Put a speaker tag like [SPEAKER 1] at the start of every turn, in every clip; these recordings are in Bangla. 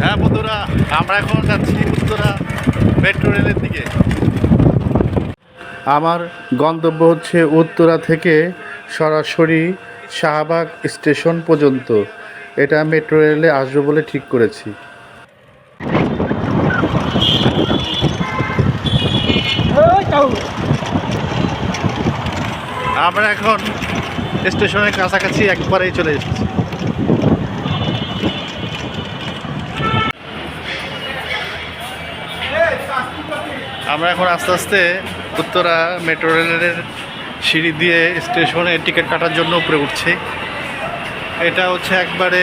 [SPEAKER 1] হ্যাঁ বন্ধুরা, আমরা এখন যাচ্ছি উত্তরা মেট্রো রেলের দিকে। আমার গন্তব্য হচ্ছে উত্তরা থেকে সরাসরি শাহবাগ স্টেশন পর্যন্ত। এটা মেট্রো রেলে আসবো বলে ঠিক করেছি। আমরা এখন স্টেশনের কাছাকাছি একবারেই চলে এসেছি। আমরা এখন আস্তে আস্তে উত্তরা মেট্রো রেলের সিঁড়ি দিয়ে স্টেশনে টিকিট কাটার জন্য উপরে উঠছি। এটা হচ্ছে একবারে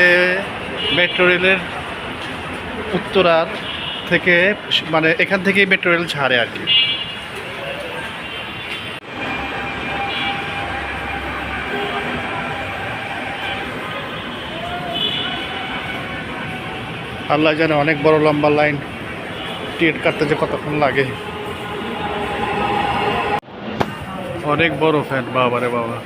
[SPEAKER 1] মেট্রো রেলের উত্তরার থেকে, মানে এখান থেকেই মেট্রো রেল ছাড়ে আর কি। আল্লাহ জানে, অনেক বড় লম্বা লাইন, টিকিট কাটতে যে কতক্ষণ লাগে। অনেক বড় ফ্যান, বাবারে বাবা।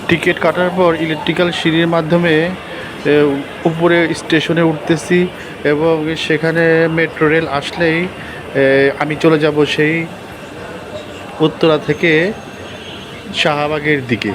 [SPEAKER 1] টিকিট কাটার পর ইলেকট্রিক্যাল সিঁড়ির মাধ্যমে উপরে স্টেশনে উঠতেছি এবং সেখানে মেট্রো রেল আসলেই আমি চলে যাব সেই উত্তরা থেকে শাহবাগের দিকে।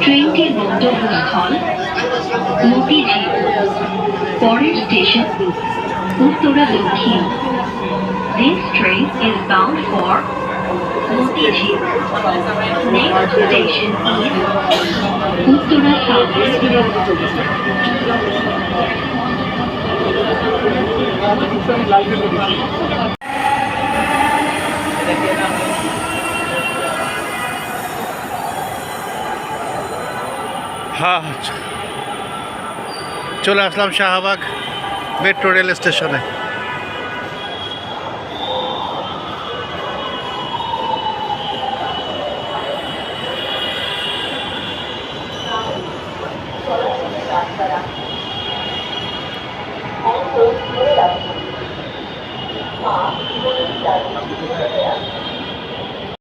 [SPEAKER 2] ট্রেনটির গন্তব্যস্থল মতিঝিল, পরের স্টেশন উত্তরা দক্ষিণ। This train is bound for Motijhil. Next station is Uttara South.
[SPEAKER 1] হ্যাঁ, চলে আসলাম শাহবাগ মেট্রো রেল স্টেশনে।